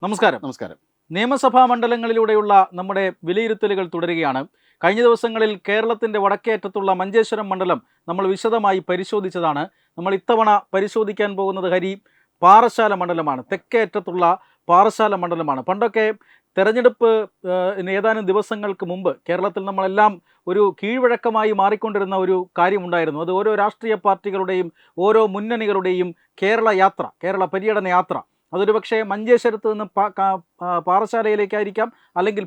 നമസ്കാരം. നമസ്കാരം. നിയമസഭാ മണ്ഡലങ്ങളിലൂടെയുള്ള നമ്മുടെ വിലയിരുത്തലുകൾ തുടരുകയാണ്. കഴിഞ്ഞ ദിവസങ്ങളിൽ കേരളത്തിൻ്റെ വടക്കേയറ്റത്തുള്ള മഞ്ചേശ്വരം മണ്ഡലം നമ്മൾ വിശദമായി പരിശോധിച്ചതാണ്. നമ്മൾ ഇത്തവണ പരിശോധിക്കാൻ പോകുന്നത് പാറശാല മണ്ഡലമാണ്. തെക്കേയറ്റത്തുള്ള പാറശാല മണ്ഡലമാണ്. പണ്ടൊക്കെ തെരഞ്ഞെടുപ്പ് ഏതാനും ദിവസങ്ങൾക്ക് മുമ്പ് കേരളത്തിൽ നമ്മളെല്ലാം ഒരു കീഴ്വഴക്കമായി മാറിക്കൊണ്ടിരുന്ന ഒരു കാര്യമുണ്ടായിരുന്നു. അത് ഓരോ രാഷ്ട്രീയ പാർട്ടികളുടെയും ഓരോ മുന്നണികളുടെയും കേരള പര്യടന യാത്ര. അതൊരു പക്ഷേ മഞ്ചേശ്വരത്ത് നിന്ന് പാറശാലയിലേക്കായിരിക്കാം, അല്ലെങ്കിൽ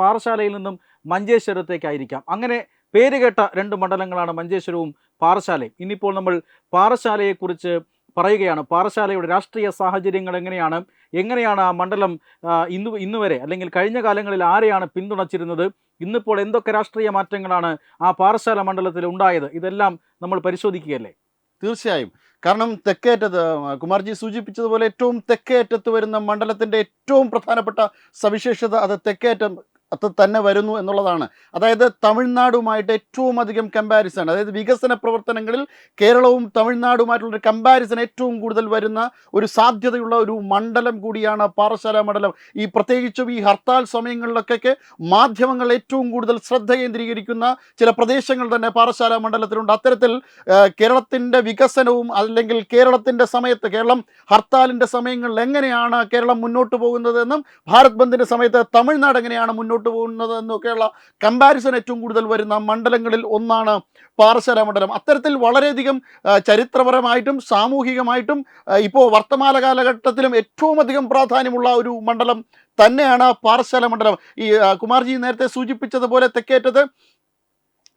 പാറശാലയിൽ നിന്നും മഞ്ചേശ്വരത്തേക്കായിരിക്കാം. അങ്ങനെ പേരുകേട്ട രണ്ട് മണ്ഡലങ്ങളാണ് മഞ്ചേശ്വരവും പാറശാലയും. ഇന്നിപ്പോൾ നമ്മൾ പാറശാലയെക്കുറിച്ച് പറയുകയാണ്. പാറശാലയുടെ രാഷ്ട്രീയ സാഹചര്യങ്ങൾ എങ്ങനെയാണ് ആ മണ്ഡലം ഇന്നുവരെ അല്ലെങ്കിൽ കഴിഞ്ഞ കാലങ്ങളിൽ ആരെയാണ് പിന്തുണച്ചിരുന്നത്, ഇന്നിപ്പോൾ എന്തൊക്കെ രാഷ്ട്രീയ മാറ്റങ്ങളാണ് ആ പാറശാല മണ്ഡലത്തിൽ ഉണ്ടായത്, ഇതെല്ലാം നമ്മൾ പരിശോധിക്കുകയല്ലേ? തീർച്ചയായും. കാരണം തെക്കേയറ്റത്ത് കുമാർജി സൂചിപ്പിച്ചതുപോലെ ഏറ്റവും തെക്കേയറ്റത്ത് വരുന്ന മണ്ഡലത്തിൻ്റെ ഏറ്റവും പ്രധാനപ്പെട്ട സവിശേഷത അത് തെക്കേയറ്റം തന്നെ വരുന്നു എന്നുള്ളതാണ്. അതായത് തമിഴ്നാടുമായിട്ട് ഏറ്റവും അധികം കമ്പാരിസൺ, അതായത് വികസന പ്രവർത്തനങ്ങളിൽ കേരളവും തമിഴ്നാടുമായിട്ടുള്ളൊരു കമ്പാരിസൺ ഏറ്റവും കൂടുതൽ വരുന്ന ഒരു സാധ്യതയുള്ള ഒരു മണ്ഡലം കൂടിയാണ് പാറശാല മണ്ഡലം. പ്രത്യേകിച്ചും ഈ ഹർത്താൽ സമയങ്ങളിലൊക്കെ മാധ്യമങ്ങൾ ഏറ്റവും കൂടുതൽ ശ്രദ്ധ കേന്ദ്രീകരിക്കുന്ന ചില പ്രദേശങ്ങൾ തന്നെ പാറശാല മണ്ഡലത്തിലുണ്ട്. അത്തരത്തിൽ കേരളത്തിൻ്റെ വികസനവും അല്ലെങ്കിൽ കേരളത്തിൻ്റെ സമയത്ത് കേരളം ഹർത്താലിൻ്റെ സമയങ്ങളിൽ എങ്ങനെയാണ് കേരളം മുന്നോട്ട് പോകുന്നതെന്നും ഭാരത് ബന്ദിൻ്റെ സമയത്ത് തമിഴ്നാട് എങ്ങനെയാണ് മുന്നോട്ട് പോകുന്നത് എന്നൊക്കെയുള്ള കമ്പാരിസൺ ഏറ്റവും കൂടുതൽ വരുന്ന മണ്ഡലങ്ങളിൽ ഒന്നാണ് പാറശാല മണ്ഡലം. അത്തരത്തിൽ വളരെയധികം ചരിത്രപരമായിട്ടും സാമൂഹികമായിട്ടും ഇപ്പോൾ വർത്തമാന കാലഘട്ടത്തിലും ഏറ്റവും അധികം പ്രാധാന്യമുള്ള ഒരു മണ്ഡലം തന്നെയാണ് പാറശാല മണ്ഡലം. കുമാർജി നേരത്തെ സൂചിപ്പിച്ചതുപോലെ തെക്കേറ്റത്ത്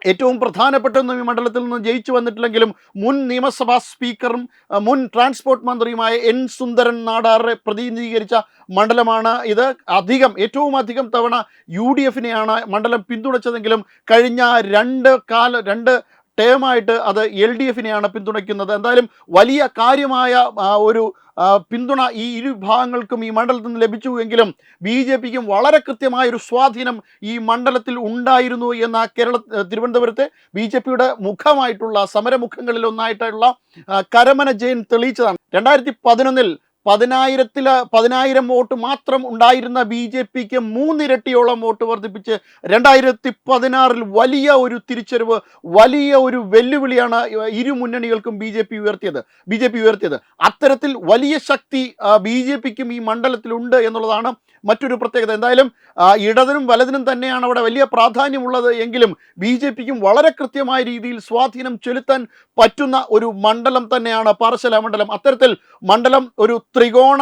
ഏറ്റവും പ്രധാനപ്പെട്ടൊന്നും ഈ മണ്ഡലത്തിൽ നിന്ന് ജയിച്ചു വന്നിട്ടില്ലെങ്കിലും മുൻ നിയമസഭാ സ്പീക്കറും മുൻ ട്രാൻസ്പോർട്ട് മന്ത്രിയുമായ എൻ സുന്ദരൻ നാടാറെ പ്രതിനിധീകരിച്ച മണ്ഡലമാണ് ഇത്. ഏറ്റവും അധികം തവണ UDF മണ്ഡലം പിന്തുണച്ചതെങ്കിലും കഴിഞ്ഞ രണ്ട് ടേമായിട്ട് അത് LDF പിന്തുണയ്ക്കുന്നത്. എന്തായാലും വലിയ കാര്യമായ ഒരു പിന്തുണ ഈ ഇരു വിഭാഗങ്ങൾക്കും ഈ മണ്ഡലത്തിൽ നിന്ന് ലഭിച്ചു എങ്കിലും BJPക്കും വളരെ കൃത്യമായൊരു സ്വാധീനം ഈ മണ്ഡലത്തിൽ ഉണ്ടായിരുന്നു എന്ന തിരുവനന്തപുരത്തെ BJPയുടെ മുഖമായിട്ടുള്ള സമരമുഖങ്ങളിൽ ഒന്നായിട്ടുള്ള കരമന ജെയിൻ തെളിയിച്ചതാണ്. 2011 10,000 വോട്ട് മാത്രം ഉണ്ടായിരുന്ന BJPക്ക് 3 ഇരട്ടിയോളം വോട്ട് വർദ്ധിപ്പിച്ച് 2016 വലിയ ഒരു തിരിച്ചറിവ്, വലിയ ഒരു വെല്ലുവിളിയാണ് ഇരു മുന്നണികൾക്കും BJP ഉയർത്തിയത്. അത്തരത്തിൽ വലിയ ശക്തി BJPക്കും ഈ മണ്ഡലത്തിലുണ്ട് എന്നുള്ളതാണ് മറ്റൊരു പ്രത്യേകത. എന്തായാലും ഇടതിനും വലതിനും തന്നെയാണ് അവിടെ വലിയ പ്രാധാന്യമുള്ളത് എങ്കിലും BJPക്കും വളരെ കൃത്യമായ രീതിയിൽ സ്വാധീനം ചെലുത്താൻ പറ്റുന്ന ഒരു മണ്ഡലം തന്നെയാണ് പാറശാല മണ്ഡലം. അത്തരത്തിൽ മണ്ഡലം ഒരു ത്രികോണ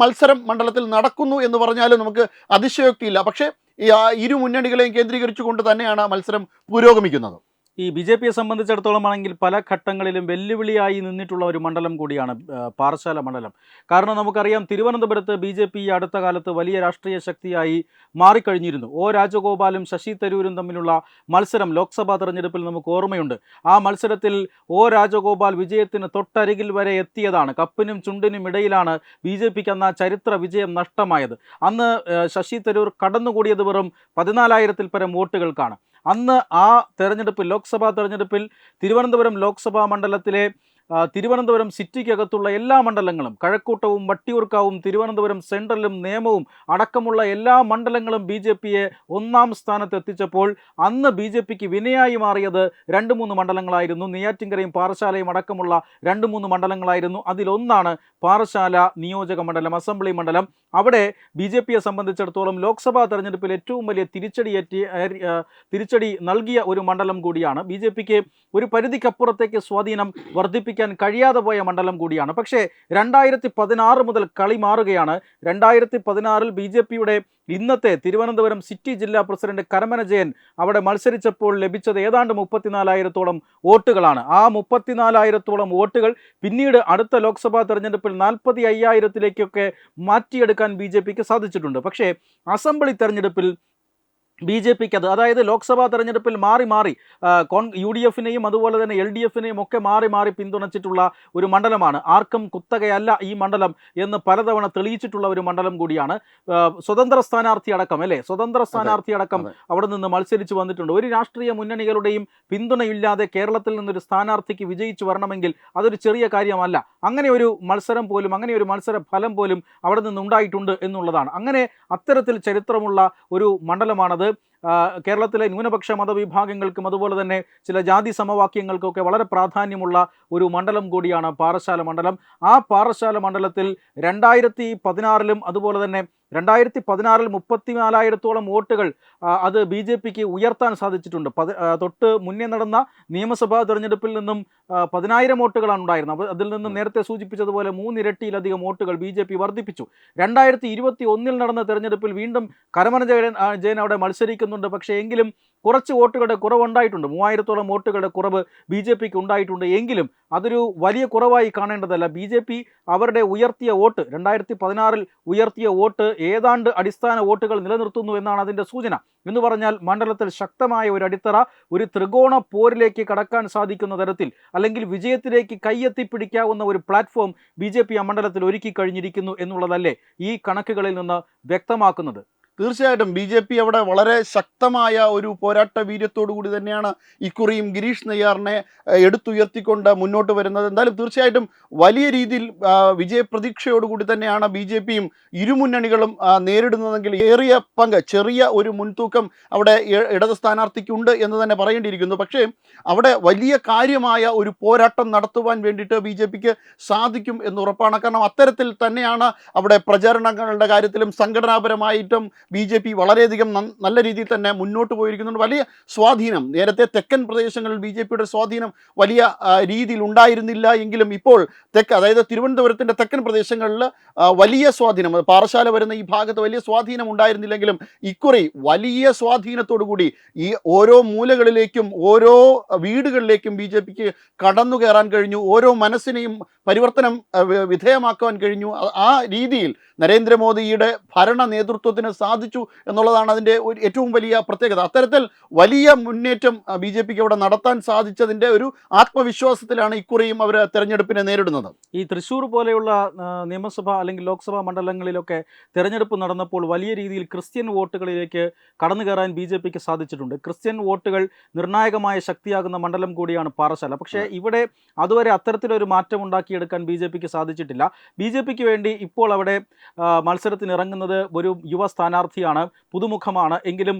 മത്സരം മണ്ഡലത്തിൽ നടക്കുന്നു എന്ന് പറഞ്ഞാലും നമുക്ക് അതിശയോക്തിയില്ല. പക്ഷേ ഇരു മുന്നണികളെയും കേന്ദ്രീകരിച്ചുകൊണ്ട് തന്നെയാണ് മത്സരം പുരോഗമിക്കുന്നത്. ഈ BJPയെ സംബന്ധിച്ചിടത്തോളം ആണെങ്കിൽ പല ഘട്ടങ്ങളിലും വെല്ലുവിളിയായി നിന്നിട്ടുള്ള ഒരു മണ്ഡലം കൂടിയാണ് പാറശാല മണ്ഡലം. കാരണം നമുക്കറിയാം, തിരുവനന്തപുരത്ത് BJP അടുത്ത കാലത്ത് വലിയ രാഷ്ട്രീയ ശക്തിയായി മാറിക്കഴിഞ്ഞിരുന്നു. രാജഗോപാലും ശശി തരൂരും തമ്മിലുള്ള മത്സരം ലോക്സഭാ തെരഞ്ഞെടുപ്പിൽ നമുക്ക് ഓർമ്മയുണ്ട്. ആ മത്സരത്തിൽ രാജഗോപാൽ വിജയത്തിന് തൊട്ടരികിൽ വരെ എത്തിയതാണ്. കപ്പിനും ചുണ്ടിനും ഇടയിലാണ് BJPക്ക് അന്ന് ആ ചരിത്ര വിജയം നഷ്ടമായത്. അന്ന് ശശി തരൂർ കടന്നുകൂടിയത് വെറും 14,000-ൽ പരം വോട്ടുകൾക്കാണ്. അന്ന് ആ ലോക്സഭാ തെരഞ്ഞെടുപ്പിൽ തിരുവനന്തപുരം ലോക്സഭാ മണ്ഡലത്തിലെ തിരുവനന്തപുരം സിറ്റിക്കകത്തുള്ള എല്ലാ മണ്ഡലങ്ങളും, കഴക്കൂട്ടവും വട്ടിയൂർക്കാവും തിരുവനന്തപുരം സെൻട്രലും നേമവും അടക്കമുള്ള എല്ലാ മണ്ഡലങ്ങളും BJPയെ 1ാം സ്ഥാനത്ത് എത്തിച്ചപ്പോൾ അന്ന് BJPക്ക് വിനയായി മാറിയത് 2-3 മണ്ഡലങ്ങളായിരുന്നു. നെയ്യാറ്റിൻകരയും പാറശാലയും അടക്കമുള്ള 2-3 മണ്ഡലങ്ങളായിരുന്നു. അതിലൊന്നാണ് പാറശാല നിയോജക മണ്ഡലം, അസംബ്ലി മണ്ഡലം. അവിടെ BJPയെ സംബന്ധിച്ചിടത്തോളം ലോക്സഭാ തെരഞ്ഞെടുപ്പിൽ ഏറ്റവും വലിയ തിരിച്ചടി നൽകിയ ഒരു മണ്ഡലം കൂടിയാണ്. BJPക്ക് ഒരു പരിധിക്കപ്പുറത്തേക്ക് സ്വാധീനം വർദ്ധിപ്പിക്കാൻ കഴിയാതെ പോയ മണ്ഡലം കൂടിയാണ്. പക്ഷേ 2016 മുതൽ കളി മാറുകയാണ്. 2016 BJPയുടെ ഇന്നത്തെ തിരുവനന്തപുരം സിറ്റി ജില്ലാ പ്രസിഡന്റ് കരമന ജയൻ അവിടെ മത്സരിച്ചപ്പോൾ ലഭിച്ചത് ഏതാണ്ട് 34,000-ഓളം വോട്ടുകളാണ്. ആ 34,000-ഓളം വോട്ടുകൾ പിന്നീട് അടുത്ത ലോക്സഭാ തെരഞ്ഞെടുപ്പിൽ 45,000-ലേക്കൊക്കെ മാറ്റിയെടുക്കാൻ BJPക്ക് സാധിച്ചിട്ടുണ്ട്. പക്ഷേ അസംബ്ലി തെരഞ്ഞെടുപ്പിൽ ബി ജെ പിക്ക് അത്, അതായത് ലോക്സഭാ തെരഞ്ഞെടുപ്പിൽ മാറി മാറി യു ഡി എഫിനെയും അതുപോലെ തന്നെ എൽ ഡി എഫിനെയും ഒക്കെ മാറി മാറി പിന്തുണച്ചിട്ടുള്ള ഒരു മണ്ഡലമാണ്. ആർക്കും കുത്തകയല്ല ഈ മണ്ഡലം എന്ന് പലതവണ തെളിയിച്ചിട്ടുള്ള ഒരു മണ്ഡലം കൂടിയാണ്. സ്വതന്ത്ര സ്ഥാനാർത്ഥി അടക്കം അല്ലേ, സ്വതന്ത്ര സ്ഥാനാർത്ഥി അടക്കം അവിടെ നിന്ന് മത്സരിച്ച് വന്നിട്ടുണ്ട്. ഒരു രാഷ്ട്രീയ മുന്നണികളുടെയും പിന്തുണയില്ലാതെ കേരളത്തിൽ നിന്നൊരു സ്ഥാനാർത്ഥിക്ക് വിജയിച്ചു വരണമെങ്കിൽ അതൊരു ചെറിയ കാര്യമല്ല. അങ്ങനെ ഒരു മത്സരം പോലും, അങ്ങനെ ഒരു മത്സര ഫലം പോലും അവിടെ നിന്നുണ്ടായിട്ടുണ്ട് എന്നുള്ളതാണ്. അങ്ങനെ അത്തരത്തിൽ ചരിത്രമുള്ള ഒരു മണ്ഡലമാണത്. കേരളത്തിലെ ന്യൂനപക്ഷ മതവിഭാഗങ്ങൾക്കും അതുപോലെ തന്നെ ചില ജാതി സമവാക്യങ്ങൾക്കൊക്കെ വളരെ പ്രാധാന്യമുള്ള ഒരു മണ്ഡലം കൂടിയാണ് പാറശാല മണ്ഡലം. ആ പാറശാല മണ്ഡലത്തിൽ 2016 അതുപോലെ തന്നെ 2016 34,000-ഓളം വോട്ടുകൾ അത് ബി ജെ പിക്ക് ഉയർത്താൻ സാധിച്ചിട്ടുണ്ട്. തൊട്ട് മുന്നേ നടന്ന നിയമസഭാ തെരഞ്ഞെടുപ്പിൽ നിന്നും 10,000 വോട്ടുകളാണ് ഉണ്ടായിരുന്നത്. അപ്പോൾ അതിൽ നിന്നും നേരത്തെ സൂചിപ്പിച്ചതുപോലെ 3 ഇരട്ടിയിലധികം വോട്ടുകൾ ബി ജെ പി വർദ്ധിപ്പിച്ചു. 2021 നടന്ന തെരഞ്ഞെടുപ്പിൽ വീണ്ടും കരമന ജയൻ അവിടെ മത്സരിക്കുന്നുണ്ട്. പക്ഷേ എങ്കിലും കുറച്ച് വോട്ടുകളുടെ കുറവുണ്ടായിട്ടുണ്ട്. 3000-ഓളം വോട്ടുകളുടെ കുറവ് ബി ജെ പിക്ക് ഉണ്ടായിട്ടുണ്ട്. എങ്കിലും അതൊരു വലിയ കുറവായി കാണേണ്ടതല്ല. ബി ജെ പി അവരുടെ ഉയർത്തിയ വോട്ട് 2016 ഉയർത്തിയ വോട്ട് ഏതാണ്ട് അടിസ്ഥാന വോട്ടുകൾ നിലനിർത്തുന്നു എന്നാണ് അതിൻ്റെ സൂചന. എന്ന് പറഞ്ഞാൽ മണ്ഡലത്തിൽ ശക്തമായ ഒരു അടിത്തറ, ഒരു ത്രികോണ പോരിലേക്ക് കടക്കാൻ സാധിക്കുന്ന തരത്തിൽ അല്ലെങ്കിൽ വിജയത്തിലേക്ക് കൈയെത്തിപ്പിടിക്കാവുന്ന ഒരു പ്ലാറ്റ്ഫോം ബി ജെ പി ആ മണ്ഡലത്തിൽ ഒരുക്കി കഴിഞ്ഞിരിക്കുന്നു എന്നുള്ളതല്ലേ ഈ കണക്കുകളിൽ നിന്ന് വ്യക്തമാക്കുന്നത്. തീർച്ചയായിട്ടും ബി ജെ പി അവിടെ വളരെ ശക്തമായ ഒരു പോരാട്ട വീര്യത്തോടു കൂടി തന്നെയാണ് ഇക്കുറിയും ഗിരീഷ് നെയ്യാറിനെ എടുത്തുയർത്തിക്കൊണ്ട് മുന്നോട്ട് വരുന്നത്. എന്തായാലും തീർച്ചയായിട്ടും വലിയ രീതിയിൽ വിജയപ്രതീക്ഷയോടുകൂടി തന്നെയാണ് ബി ജെ പിയും ഇരുമുന്നണികളും നേരിടുന്നതെങ്കിൽ ഏറിയ പങ്ക്, ചെറിയ ഒരു മുൻതൂക്കം അവിടെ ഇടത് സ്ഥാനാർത്ഥിക്കുണ്ട് എന്ന് തന്നെ പറയേണ്ടിയിരിക്കുന്നു. പക്ഷേ അവിടെ വലിയ കാര്യമായ ഒരു പോരാട്ടം നടത്തുവാൻ വേണ്ടിയിട്ട് ബി ജെ പിക്ക് സാധിക്കും എന്ന് ഉറപ്പാണ്. കാരണം അത്തരത്തിൽ തന്നെയാണ് അവിടെ പ്രചാരണങ്ങളുടെ കാര്യത്തിലും സംഘടനാപരമായിട്ടും ബി ജെ പി വളരെയധികം നല്ല രീതിയിൽ തന്നെ മുന്നോട്ട് പോയിരിക്കുന്നുണ്ട്. വലിയ സ്വാധീനം നേരത്തെ തെക്കൻ പ്രദേശങ്ങളിൽ ബി ജെ പിയുടെ സ്വാധീനം വലിയ രീതിയിൽ ഉണ്ടായിരുന്നില്ല എങ്കിലും ഇപ്പോൾ അതായത് തിരുവനന്തപുരത്തിൻ്റെ തെക്കൻ പ്രദേശങ്ങളിൽ വലിയ സ്വാധീനം, പാറശാല വരുന്ന ഈ ഭാഗത്ത് വലിയ സ്വാധീനം ഉണ്ടായിരുന്നില്ലെങ്കിലും ഇക്കുറി വലിയ സ്വാധീനത്തോടു കൂടി ഈ ഓരോ മൂലകളിലേക്കും ഓരോ വീടുകളിലേക്കും ബി ജെ പിക്ക് കടന്നു കയറാൻ കഴിഞ്ഞു. ഓരോ മനസ്സിനെയും പരിവർത്തനം വിധേയമാക്കുവാൻ കഴിഞ്ഞു. ആ രീതിയിൽ നരേന്ദ്രമോദിയുടെ ഭരണ നേതൃത്വത്തിന് സാധിച്ചു എന്നുള്ളതാണ് അതിൻ്റെ ഒരു ഏറ്റവും വലിയ പ്രത്യേകത. അത്തരത്തിൽ വലിയ മുന്നേറ്റം ബി ജെ പിക്ക് അവിടെ നടത്താൻ സാധിച്ചതിൻ്റെ ഒരു ആത്മവിശ്വാസത്തിലാണ് ഇക്കുറിയും അവർ തെരഞ്ഞെടുപ്പിനെ നേരിടുന്നത്. ഈ തൃശ്ശൂർ പോലെയുള്ള നിയമസഭ അല്ലെങ്കിൽ ലോക്സഭാ മണ്ഡലങ്ങളിലൊക്കെ തെരഞ്ഞെടുപ്പ് നടന്നപ്പോൾ വലിയ രീതിയിൽ ക്രിസ്ത്യൻ വോട്ടുകളിലേക്ക് കടന്നു കയറാൻ ബി ജെ പിക്ക് സാധിച്ചിട്ടുണ്ട്. ക്രിസ്ത്യൻ വോട്ടുകൾ നിർണായകമായ ശക്തിയാകുന്ന മണ്ഡലം കൂടിയാണ് പാറശാല. പക്ഷേ ഇവിടെ അതുവരെ അത്തരത്തിലൊരു മാറ്റം ഉണ്ടാക്കിയെടുക്കാൻ ബി ജെ പിക്ക് സാധിച്ചിട്ടില്ല. ബി ജെ പിക്ക് വേണ്ടി ഇപ്പോൾ അവിടെ മത്സരത്തിനിറങ്ങുന്നത് ഒരു യുവ സ്ഥാനാർത്ഥിയാണ്, പുതുമുഖമാണ്. എങ്കിലും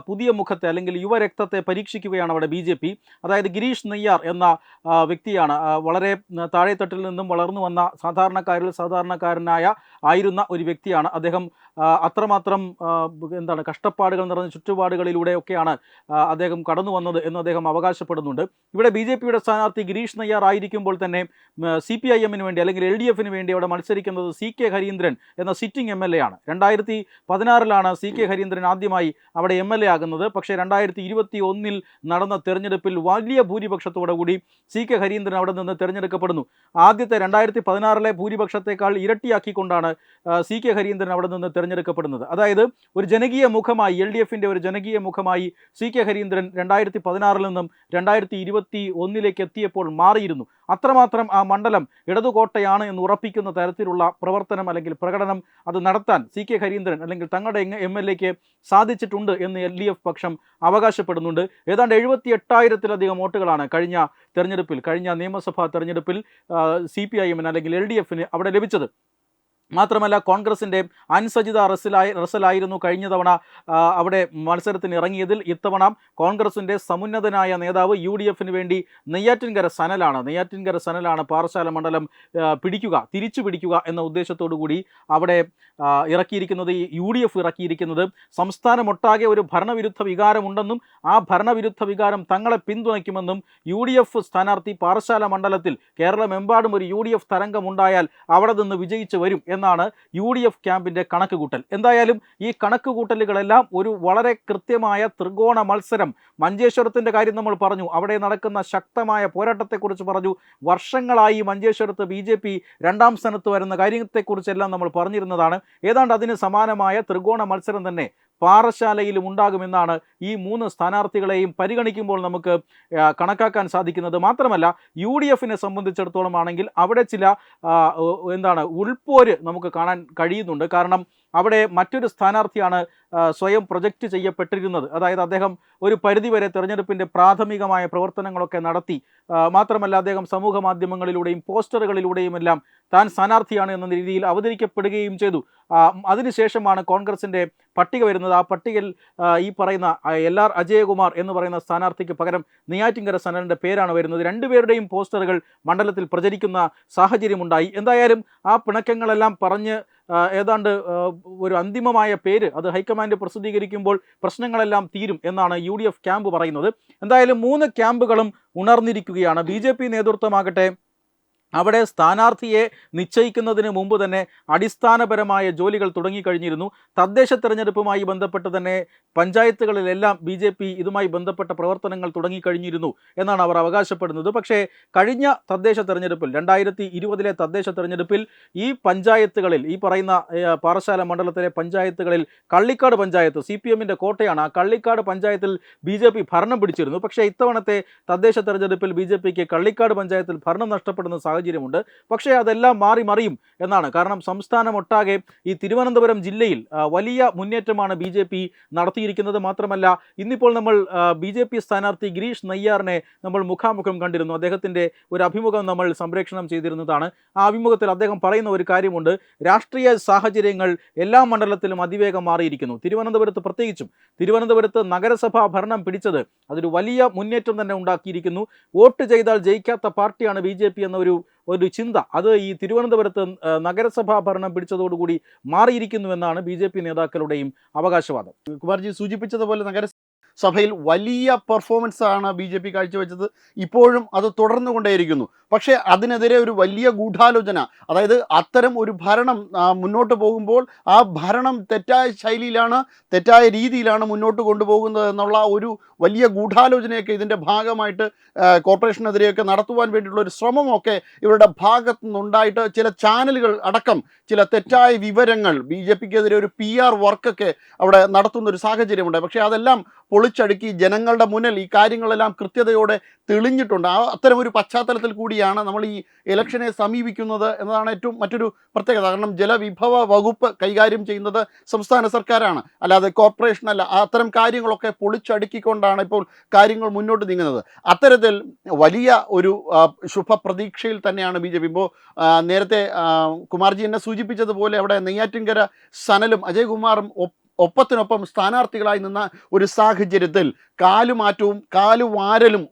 പുതിയ മുഖത്തെ അല്ലെങ്കിൽ യുവരക്തത്തെ പരീക്ഷിക്കുകയാണ് അവിടെ ബി ജെ പി. അതായത് ഗിരീഷ് നെയ്യാർ എന്ന വ്യക്തിയാണ്. വളരെ താഴെത്തട്ടിൽ നിന്നും വളർന്നു വന്ന സാധാരണക്കാരനായ ഒരു വ്യക്തിയാണ് അദ്ദേഹം. അത്രമാത്രം കഷ്ടപ്പാടുകൾ നിറഞ്ഞ ചുറ്റുപാടുകളിലൂടെയൊക്കെയാണ് അദ്ദേഹം കടന്നു വന്നത് എന്ന് അദ്ദേഹം അവകാശപ്പെടുന്നുണ്ട്. ഇവിടെ ബി ജെ പിയുടെ സ്ഥാനാർത്ഥി ഗിരീഷ് നെയ്യാർ ആയിരിക്കുമ്പോൾ തന്നെ CPIM വേണ്ടി അല്ലെങ്കിൽ LDF വേണ്ടി അവിടെ മത്സരിക്കുന്നത് CK ഹരീന്ദ്രൻ എന്ന സിറ്റിംഗ് MLA ആണ്. 2016 CK ഹരീന്ദ്രൻ ആദ്യമായി അവിടെ MLA ആകുന്നത്. പക്ഷേ 2021 നടന്ന തെരഞ്ഞെടുപ്പിൽ വലിയ ഭൂരിപക്ഷത്തോടു കൂടി CK ഹരീന്ദ്രൻ അവിടെ നിന്ന് തിരഞ്ഞെടുക്കപ്പെടുന്നു. ആദ്യത്തെ 2016 ഭൂരിപക്ഷത്തെക്കാൾ ഇരട്ടിയാക്കിക്കൊണ്ടാണ് CK ഹരീന്ദ്രൻ അവിടെ നിന്ന് തിരഞ്ഞെടുക്കപ്പെടുന്നത്. അതായത് ഒരു ജനകീയ മുഖമായി, LDF ഒരു ജനകീയ മുഖമായി CK ഹരീന്ദ്രൻ 2016 നിന്നും 2021 എത്തിയപ്പോൾ മാറിയിരുന്നു. അത്രമാത്രം ആ മണ്ഡലം ഇടതുകോട്ടയാണ് എന്ന് ഉറപ്പിക്കുന്ന തരത്തിലുള്ള പ്രവർത്തനം അല്ലെങ്കിൽ പ്രകടനം അത് നടത്താൻ CK ഹരീന്ദ്രൻ അല്ലെങ്കിൽ തങ്ങളുടെ MLAക്ക് സാധിച്ചിട്ടുണ്ട് എന്ന് LDF പക്ഷം അവകാശപ്പെടുന്നുണ്ട്. ഏതാണ്ട് 78,000-ലധികം വോട്ടുകളാണ് കഴിഞ്ഞ നിയമസഭാ തെരഞ്ഞെടുപ്പിൽ CPIM അല്ലെങ്കിൽ LDF അവിടെ ലഭിച്ചത്. മാത്രമല്ല കോൺഗ്രസിൻ്റെ അൻസജിത റസലായിരുന്നു കഴിഞ്ഞ തവണ അവിടെ മത്സരത്തിന് ഇറങ്ങിയതിൽ. ഇത്തവണ കോൺഗ്രസിൻ്റെ സമുന്നതനായ നേതാവ് UDF വേണ്ടി നെയ്യാറ്റിൻകര സനലാണ് പാറശാല മണ്ഡലം തിരിച്ചു പിടിക്കുക എന്ന ഉദ്ദേശത്തോടു കൂടി അവിടെ ഇറക്കിയിരിക്കുന്നത്. UDF ഇറക്കിയിരിക്കുന്നത് സംസ്ഥാനമൊട്ടാകെ ഒരു ഭരണവിരുദ്ധ വികാരമുണ്ടെന്നും ആ ഭരണവിരുദ്ധ വികാരം തങ്ങളെ പിന്തുണയ്ക്കുമെന്നും UDF സ്ഥാനാർത്ഥി പാറശാല മണ്ഡലത്തിൽ കേരളമെമ്പാടും ഒരു UDF തരംഗമുണ്ടായാൽ അവിടെ നിന്ന് വിജയിച്ചു വരും എന്നാണ് UDF ക്യാമ്പിൻ്റെ കണക്കുകൂട്ടൽ. എന്തായാലും ഈ കണക്കുകൂട്ടലുകളെല്ലാം ഒരു വളരെ കൃത്യമായ ത്രികോണ മത്സരം. മഞ്ചേശ്വരത്തിൻ്റെ കാര്യം നമ്മൾ പറഞ്ഞു, അവിടെ നടക്കുന്ന ശക്തമായ പോരാട്ടത്തെക്കുറിച്ച് പറഞ്ഞു. വർഷങ്ങളായി മഞ്ചേശ്വരത്ത് BJP 2ാം സ്ഥാനത്ത് വരുന്ന കാര്യത്തെക്കുറിച്ചെല്ലാം നമ്മൾ പറഞ്ഞിരുന്നതാണ്. ഏതാണ്ട് അതിന് സമാനമായ ത്രികോണ മത്സരം തന്നെ പാറശാലയിലും ഉണ്ടാകുമെന്നാണ് ഈ 3 സ്ഥാനാർത്ഥികളെയും പരിഗണിക്കുമ്പോൾ നമുക്ക് കണക്കാക്കാൻ സാധിക്കുന്നത്. മാത്രമല്ല UDFിനെ സംബന്ധിച്ചിടത്തോളം ആണെങ്കിൽ അവിടെ ചില ഉൾപ്പോര് നമുക്ക് കാണാൻ കഴിയുന്നുണ്ട്. കാരണം അവിടെ മറ്റൊരു സ്ഥാനാർത്ഥിയാണ് സ്വയം പ്രൊജക്റ്റ് ചെയ്യപ്പെട്ടിരുന്നത്. അതായത് അദ്ദേഹം ഒരു പരിധിവരെ തെരഞ്ഞെടുപ്പിൻ്റെ പ്രാഥമികമായ പ്രവർത്തനങ്ങളൊക്കെ നടത്തി. മാത്രമല്ല അദ്ദേഹം സമൂഹ മാധ്യമങ്ങളിലൂടെയും പോസ്റ്ററുകളിലൂടെയും എല്ലാം താൻ സ്ഥാനാർത്ഥിയാണ് എന്ന രീതിയിൽ അവതരിക്കപ്പെടുകയും ചെയ്തു. അതിനുശേഷമാണ് കോൺഗ്രസിൻ്റെ പട്ടിക വരുന്നത്. ആ പട്ടികയിൽ ഈ പറയുന്ന LR അജയകുമാർ എന്ന് പറയുന്ന സ്ഥാനാർത്ഥിക്ക് പകരം നെയ്യാറ്റിൻകര സനലിൻ്റെ പേരാണ് വരുന്നത്. രണ്ടുപേരുടെയും പോസ്റ്ററുകൾ മണ്ഡലത്തിൽ പ്രചരിക്കുന്ന സാഹചര്യമുണ്ടായി. എന്തായാലും ആ പിണക്കങ്ങളെല്ലാം പറഞ്ഞ് ഏതാണ്ട് ഒരു അന്തിമമായ പേര് അത് ഹൈക്കമാൻഡ് പ്രസിദ്ധീകരിക്കുമ്പോൾ പ്രശ്നങ്ങളെല്ലാം തീരും എന്നാണ് UDF ക്യാമ്പ് പറയുന്നത്. എന്തായാലും 3 ക്യാമ്പുകളും ഉണർന്നിരിക്കുകയാണ്. BJP നേതൃത്വമാകട്ടെ അവിടെ സ്ഥാനാർത്ഥിയെ നിശ്ചയിക്കുന്നതിന് മുമ്പ് തന്നെ അടിസ്ഥാനപരമായ ജോലികൾ തുടങ്ങിക്കഴിഞ്ഞിരുന്നു. തദ്ദേശ തെരഞ്ഞെടുപ്പുമായി ബന്ധപ്പെട്ട് തന്നെ പഞ്ചായത്തുകളിലെല്ലാം BJP ഇതുമായി ബന്ധപ്പെട്ട പ്രവർത്തനങ്ങൾ തുടങ്ങിക്കഴിഞ്ഞിരുന്നു എന്നാണ് അവർ അവകാശപ്പെടുന്നത്. പക്ഷേ കഴിഞ്ഞ തദ്ദേശ തെരഞ്ഞെടുപ്പിൽ 2020 തദ്ദേശ തെരഞ്ഞെടുപ്പിൽ ഈ പഞ്ചായത്തുകളിൽ ഈ പറയുന്ന പാറശാല മണ്ഡലത്തിലെ പഞ്ചായത്തുകളിൽ കള്ളിക്കാട് പഞ്ചായത്ത് CPMൻ്റെ കോട്ടയാണ്. ആ കള്ളിക്കാട് പഞ്ചായത്തിൽ BJP ഭരണം പിടിച്ചിരുന്നു. പക്ഷേ ഇത്തവണത്തെ തദ്ദേശ തെരഞ്ഞെടുപ്പിൽ BJPക്ക് കള്ളിക്കാട് പഞ്ചായത്തിൽ ഭരണം നഷ്ടപ്പെടുന്ന സാഹചര്യമുണ്ട്. പക്ഷേ അതെല്ലാം മറിയും എന്നാണ്. കാരണം സംസ്ഥാനമൊട്ടാകെ ഈ തിരുവനന്തപുരം ജില്ലയിൽ വലിയ മുന്നേറ്റമാണ് BJP നടത്തിയിരിക്കുന്നത്. മാത്രമല്ല ഇന്നിപ്പോൾ നമ്മൾ BJP സ്ഥാനാർത്ഥി ഗിരീഷ് നെയ്യാറിനെ നമ്മൾ മുഖാമുഖം കണ്ടിരുന്നു. അദ്ദേഹത്തിൻ്റെ ഒരു അഭിമുഖം നമ്മൾ സംപ്രേഷണം ചെയ്തിരുന്നതാണ്. ആ അഭിമുഖത്തിൽ അദ്ദേഹം പറയുന്ന ഒരു കാര്യമുണ്ട്. രാഷ്ട്രീയ സാഹചര്യങ്ങൾ എല്ലാ മണ്ഡലത്തിലും അതിവേഗം മാറിയിരിക്കുന്നു. തിരുവനന്തപുരത്ത് പ്രത്യേകിച്ചും തിരുവനന്തപുരത്ത് നഗരസഭാ ഭരണം പിടിച്ചത് അതൊരു വലിയ മുന്നേറ്റം തന്നെ ഉണ്ടാക്കിയിരിക്കുന്നു. വോട്ട് ചെയ്താൽ ജയിക്കാത്ത പാർട്ടിയാണ് BJP എന്ന ഒരു ചിന്ത അത് ഈ തിരുവനന്തപുരത്ത് നഗരസഭാ ഭരണം പിടിച്ചതോടുകൂടി മാറിയിരിക്കുന്നുവെന്നാണ് BJP നേതാക്കളുടെയും അവകാശവാദം. കുമാർജി സൂചിപ്പിച്ചതുപോലെ നഗരസഭയിൽ വലിയ പെർഫോമൻസ് ആണ് BJP കാഴ്ചവെച്ചത്. ഇപ്പോഴും അത് തുടർന്നുകൊണ്ടേയിരിക്കുന്നു. പക്ഷേ അതിനെതിരെ ഒരു വലിയ ഗൂഢാലോചന, അതായത് അത്തരം ഒരു ഭരണം മുന്നോട്ട് പോകുമ്പോൾ ആ ഭരണം തെറ്റായ ശൈലിയിലാണ് തെറ്റായ രീതിയിലാണ് മുന്നോട്ട് കൊണ്ടുപോകുന്നത് എന്നുള്ള ഒരു വലിയ ഗൂഢാലോചനയൊക്കെ ഇതിൻ്റെ ഭാഗമായിട്ട് കോർപ്പറേഷനെതിരെയൊക്കെ നടത്തുവാൻ വേണ്ടിയിട്ടുള്ള ഒരു ശ്രമമൊക്കെ ഇവരുടെ ഭാഗത്തു നിന്നുണ്ടായിട്ട് ചില ചാനലുകൾ അടക്കം ചില തെറ്റായ വിവരങ്ങൾ BJPക്കെതിരെ ഒരു PR വർക്കൊക്കെ അവിടെ നടത്തുന്ന ഒരു സാഹചര്യമുണ്ട്. പക്ഷേ അതെല്ലാം പൊളിച്ചടുക്കി ജനങ്ങളുടെ മുന്നിൽ ഈ കാര്യങ്ങളെല്ലാം കൃത്യതയോടെ തെളിഞ്ഞിട്ടുണ്ട്. അത്തരമൊരു പശ്ചാത്തലത്തിൽ കൂടിയാണ് നമ്മൾ ഈ ഇലക്ഷനെ സമീപിക്കുന്നത് എന്നതാണ് മറ്റൊരു പ്രത്യേകത. കാരണം ജലവിഭവ വകുപ്പ് കൈകാര്യം ചെയ്യുന്നത് സംസ്ഥാന സർക്കാരാണ്, അല്ലാതെ കോർപ്പറേഷനല്ല. അത്തരം കാര്യങ്ങളൊക്കെ പൊളിച്ചടുക്കിക്കൊണ്ടാണ് ഇപ്പോൾ കാര്യങ്ങൾ മുന്നോട്ട് നീങ്ങുന്നത്. അത്തരത്തിൽ വലിയ ഒരു ശുഭപ്രതീക്ഷയിൽ തന്നെയാണ് BJP. ഇപ്പോൾ നേരത്തെ കുമാർജി എന്നെ സൂചിപ്പിച്ചതുപോലെ അവിടെ നെയ്യാറ്റിൻകര സനലും അജയകുമാറും ഒപ്പത്തിനൊപ്പം സ്ഥാനാർത്ഥികളായി നിന്ന ഒരു സാഹചര്യത്തിൽ കാലുമാറ്റവും കാലുവാരലും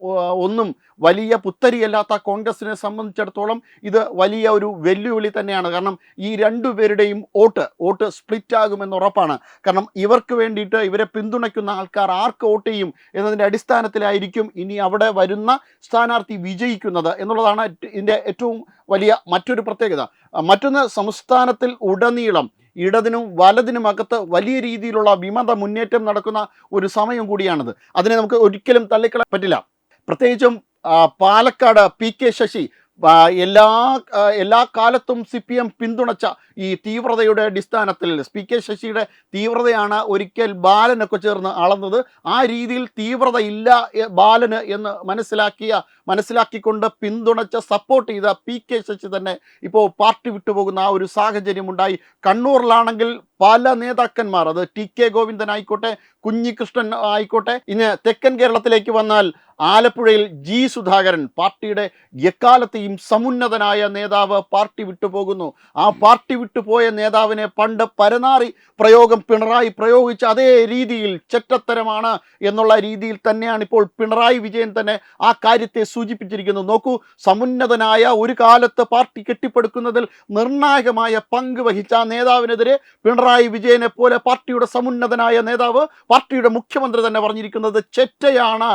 ഒന്നും വലിയ പുത്തരിയല്ലാത്ത കോൺഗ്രസിനെ സംബന്ധിച്ചിടത്തോളം ഇത് വലിയ ഒരു വെല്ലുവിളി തന്നെയാണ്. കാരണം ഈ രണ്ടുപേരുടെയും വോട്ട് സ്പ്ലിറ്റ് ആകുമെന്ന് ഉറപ്പാണ്. കാരണം ഇവർക്ക് വേണ്ടിയിട്ട് ഇവരെ പിന്തുണയ്ക്കുന്ന ആൾക്കാർ ആർക്ക് വോട്ട് ചെയ്യും എന്നതിൻ്റെ അടിസ്ഥാനത്തിലായിരിക്കും ഇനി അവിടെ വരുന്ന സ്ഥാനാർത്ഥി വിജയിക്കുന്നത് എന്നുള്ളതാണ് ഇതിൻ്റെ ഏറ്റവും വലിയ മറ്റൊരു പ്രത്യേകത. മറ്റൊന്ന്, സംസ്ഥാനത്തിൽ ഉടനീളം ഇടതിനും വലതിനുമകത്ത് വലിയ രീതിയിലുള്ള വിമത മുന്നേറ്റം നടക്കുന്ന ഒരു സമയം കൂടിയാണിത്. അതിനെ നമുക്ക് ഒരിക്കലും തള്ളിക്കളയാൻ പറ്റില്ല. പ്രത്യേകിച്ചും പാലക്കാട് PK ശശി എല്ലാ കാലത്തും CPM പിന്തുണച്ച ഈ തീവ്രതയുടെ അടിസ്ഥാനത്തിൽ PK ശശിയുടെ തീവ്രതയാണ് ഒരിക്കൽ ബാലനൊക്കെ ചേർന്ന് അളന്നത്. ആ രീതിയിൽ തീവ്രത ഇല്ല ബാലന് എന്ന് മനസ്സിലാക്കിക്കൊണ്ട് പിന്തുണച്ച സപ്പോർട്ട് ചെയ്ത PK ശശി തന്നെ ഇപ്പോൾ പാർട്ടി വിട്ടുപോകുന്ന ആ ഒരു സാഹചര്യമുണ്ടായി. കണ്ണൂരിലാണെങ്കിൽ പല നേതാക്കന്മാർ, അത് TK ഗോവിന്ദൻ ആയിക്കോട്ടെ, കുഞ്ഞികൃഷ്ണൻ ആയിക്കോട്ടെ, ഇന്ന് തെക്കൻ കേരളത്തിലേക്ക് വന്നാൽ ആലപ്പുഴയിൽ G സുധാകരൻ, പാർട്ടിയുടെ എക്കാലത്തെയും സമുന്നതനായ നേതാവ് പാർട്ടി വിട്ടുപോകുന്നു. ആ പാർട്ടി വിട്ടുപോയ നേതാവിനെ പണ്ട് പരനാറി പ്രയോഗം പിണറായി പ്രയോഗിച്ച അതേ രീതിയിൽ ചെറ്റത്തരമാണ് എന്നുള്ള രീതിയിൽ തന്നെയാണ് ഇപ്പോൾ പിണറായി വിജയൻ തന്നെ ആ കാര്യത്തെ സൂചിപ്പിച്ചിരിക്കുന്നത്. നോക്കൂ, സമുന്നതനായ ഒരു കാലത്ത് പാർട്ടി കെട്ടിപ്പടുക്കുന്നതിൽ നിർണായകമായ പങ്ക് വഹിച്ച ആ നേതാവിനെതിരെ പിണറായി വിജയനെ പോലെ പാർട്ടിയുടെ സമുന്നതനായ നേതാവ്, പാർട്ടിയുടെ മുഖ്യമന്ത്രി തന്നെ പറഞ്ഞിരിക്കുന്നത് ചെറ്റയാണ്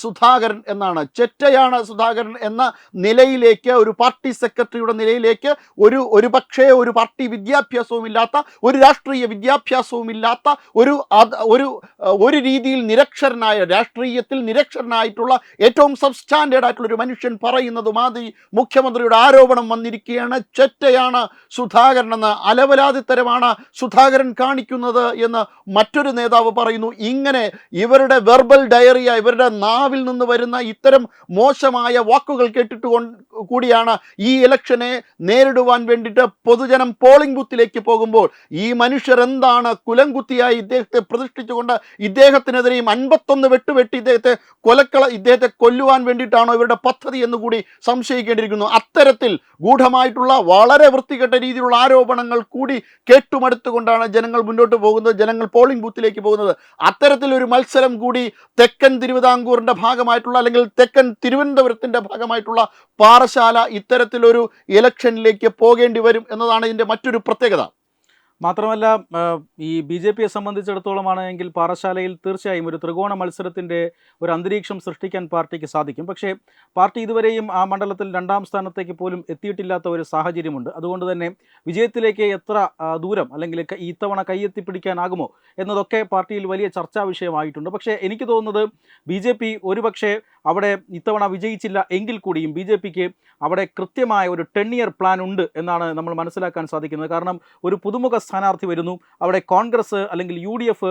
സുധാകരൻ എന്നാണ്. ചെറ്റയാണ് സുധാകരൻ എന്ന നിലയിലേക്ക്, ഒരു പാർട്ടി സെക്രട്ടറിയുടെ നിലയിലേക്ക്, ഒരു പക്ഷേ ഒരു പാർട്ടി വിദ്യാഭ്യാസവും ഇല്ലാത്ത, ഒരു രാഷ്ട്രീയ വിദ്യാഭ്യാസവും ഇല്ലാത്ത, ഒരു രീതിയിൽ നിരക്ഷരനായ, രാഷ്ട്രീയത്തിൽ നിരക്ഷരനായിട്ടുള്ള ഏറ്റവും സബ്സ്റ്റാൻഡേർഡ് ആയിട്ടുള്ള ഒരു മനുഷ്യൻ പറയുന്നത് മാതിരി മുഖ്യമന്ത്രിയുടെ ആരോപണം വന്നിരിക്കുകയാണ്. ചെറ്റയാണ് സുധാകരൻ എന്ന, അലവലാതിത്തരമാണ് സുധാകരൻ കാണിക്കുന്നത് എന്ന് മറ്റൊരു നേതാവ് പറയുന്നു. ഇങ്ങനെ ഇവരുടെ വെർബൽ ഡയറിയ, ഇവരുടെ നാവിൽ നിന്ന് വരുന്ന ഇത്തരം മോശമായ വാക്കുകൾ കേട്ടിട്ട് കൂടിയാണ് ഈ ഇലക്ഷനെ നേരിടുവാൻ വേണ്ടിയിട്ട് പൊതുജനം പോളിംഗ് ബൂത്തിലേക്ക് പോകുമ്പോൾ ഈ മനുഷ്യർ എന്താണ് കുലംകുത്തിയായി ഇദ്ദേഹത്തെ പ്രതിഷ്ഠിച്ചുകൊണ്ട് ഇദ്ദേഹത്തിനെതിരെയും 51 വെട്ടുവെട്ടി ഇദ്ദേഹത്തെ കൊല്ലുവാൻ വേണ്ടിയിട്ടാണോ ഇവരുടെ പദ്ധതി എന്നുകൂടി സംശയിക്കേണ്ടിയിരിക്കുന്നു. അത്തരത്തിൽ ഗൂഢമായിട്ടുള്ള വളരെ വൃത്തികെട്ട രീതിയിലുള്ള ആരോപണങ്ങൾ കൂടി കേട്ടുമടുത്തുകൊണ്ടാണ് ജനങ്ങൾ മുന്നോട്ട് പോകുന്നത്, ജനങ്ങൾ പോളിംഗ് ബൂത്തിലേക്ക് പോകുന്നത്. അത്തരത്തിലൊരു മത്സരം കൂടി തെക്കൻ തിരുവിതാംകൂറിൻ്റെ ഭാഗമായിട്ടുള്ള അല്ലെങ്കിൽ തെക്കൻ തിരുവനന്തപുരത്തിൻ്റെ ഭാഗമായിട്ടുള്ള പാറശാല ഇത്തരത്തിലൊരു ഇലക്ഷനിലേക്ക് പോകേണ്ടി വരും എന്നതാണ് ഇതിൻ്റെ മറ്റൊരു പ്രത്യേകത. മാത്രമല്ല ഈ BJPയെ സംബന്ധിച്ചിടത്തോളമാണെങ്കിൽ പാറശാലയിൽ തീർച്ചയായും ഒരു ത്രികോണ മത്സരത്തിൻ്റെ ഒരു അന്തരീക്ഷം സൃഷ്ടിക്കാൻ പാർട്ടിക്ക് സാധിക്കും. പക്ഷേ പാർട്ടി ഇതുവരെയും ആ മണ്ഡലത്തിൽ 2ാം സ്ഥാനത്തേക്ക് പോലും എത്തിയിട്ടില്ലാത്ത ഒരു സാഹചര്യമുണ്ട്. അതുകൊണ്ട് തന്നെ വിജയത്തിലേക്ക് എത്ര ദൂരം അല്ലെങ്കിൽ ഇത്തവണ കൈയെത്തിപ്പിടിക്കാനാകുമോ എന്നതൊക്കെ പാർട്ടിയിൽ വലിയ ചർച്ചാ വിഷയമായിട്ടുണ്ട്. പക്ഷേ എനിക്ക് തോന്നുന്നത് BJP ഒരുപക്ഷെ അവിടെ ഇത്തവണ വിജയിച്ചില്ല എങ്കിൽ കൂടിയും BJPക്ക് അവിടെ കൃത്യമായ ഒരു 10 ഇയർ പ്ലാൻ ഉണ്ട് എന്നാണ് നമ്മൾ മനസ്സിലാക്കാൻ സാധിക്കുന്നത്. കാരണം ഒരു പുതുമുഖ സ്ഥാനാർത്ഥി വരുന്നു, അവിടെ കോൺഗ്രസ് അല്ലെങ്കിൽ UDF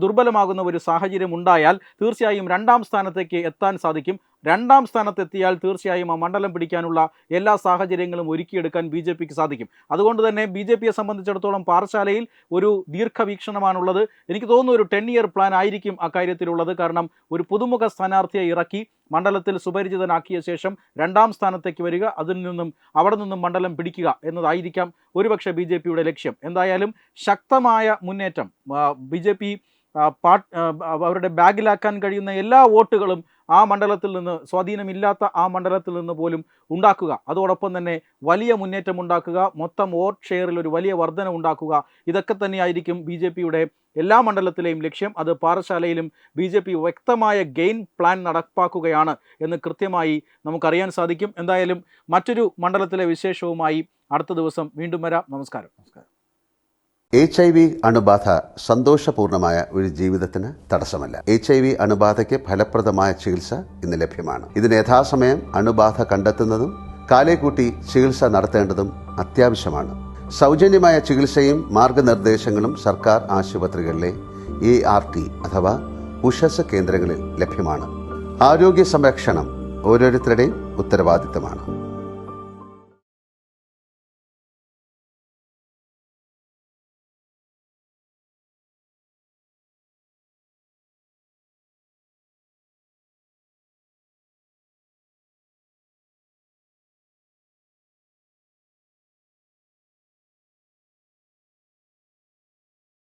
ദുർബലമാകുന്ന ഒരു സാഹചര്യം ഉണ്ടായാൽ തീർച്ചയായും 2ാം സ്ഥാനത്തേക്ക് എത്താൻ സാധിക്കും. 2ാം സ്ഥാനത്തെത്തിയാൽ തീർച്ചയായും ആ മണ്ഡലം പിടിക്കാനുള്ള എല്ലാ സാഹചര്യങ്ങളും ഒരുക്കിയെടുക്കാൻ BJPക്ക് സാധിക്കും. അതുകൊണ്ട് തന്നെ BJPയെ സംബന്ധിച്ചിടത്തോളം പാറശാലയിൽ ഒരു ദീർഘവീക്ഷണമാണുള്ളത്. എനിക്ക് തോന്നുന്നു ഒരു 10 ഇയർ പ്ലാൻ ആയിരിക്കും അക്കാര്യത്തിലുള്ളത്. കാരണം ഒരു പുതുമുഖ സ്ഥാനാർത്ഥിയെ ഇറക്കി മണ്ഡലത്തിൽ സുപരിചിതനാക്കിയ ശേഷം 2ാം സ്ഥാനത്തേക്ക് വരിക, അവിടെ നിന്നും മണ്ഡലം പിടിക്കുക എന്നതായിരിക്കാം ഒരുപക്ഷെ BJPയുടെ ലക്ഷ്യം. എന്തായാലും ശക്തമായ മുന്നേറ്റം BJP അവരുടെ ബാഗിലാക്കാൻ കഴിയുന്ന എല്ലാ വോട്ടുകളും ആ മണ്ഡലത്തിൽ നിന്ന്, സ്വാധീനമില്ലാത്ത ആ മണ്ഡലത്തിൽ നിന്ന് പോലും ഉണ്ടാക്കുക, അതോടൊപ്പം തന്നെ വലിയ മുന്നേറ്റം ഉണ്ടാക്കുക, മൊത്തം വോട്ട് ഷെയറിൽ ഒരു വലിയ വർധന ഉണ്ടാക്കുക. ഇതൊക്കെ തന്നെയായിരിക്കും BJPയുടെ എല്ലാ മണ്ഡലത്തിലെയും ലക്ഷ്യം. അത് പാറശാലയിലും BJP വ്യക്തമായ ഗെയിം പ്ലാൻ നടപ്പാക്കുകയാണ് എന്ന് കൃത്യമായി നമുക്കറിയാൻ സാധിക്കും. എന്തായാലും മറ്റൊരു മണ്ഡലത്തിലെ വിശേഷവുമായി അടുത്ത ദിവസം വീണ്ടും വരാം. നമസ്കാരം. HIV അണുബാധ സന്തോഷപൂർണമായ ഒരു ജീവിതത്തിന് തടസ്സമല്ല. HIV അണുബാധയ്ക്ക് ഫലപ്രദമായ ചികിത്സ ഇന്ന് ലഭ്യമാണ്. ഇതിന് യഥാസമയം അണുബാധ കണ്ടെത്തുന്നതും കാലേക്കൂട്ടി ചികിത്സ നടത്തേണ്ടതും അത്യാവശ്യമാണ്. സൗജന്യമായ ചികിത്സയും മാർഗനിർദ്ദേശങ്ങളും സർക്കാർ ആശുപത്രികളിലെ ART അഥവാ ഉഷസ് കേന്ദ്രങ്ങളിൽ ലഭ്യമാണ്. ആരോഗ്യ സംരക്ഷണം ഓരോരുത്തരുടെയും ഉത്തരവാദിത്തമാണ്.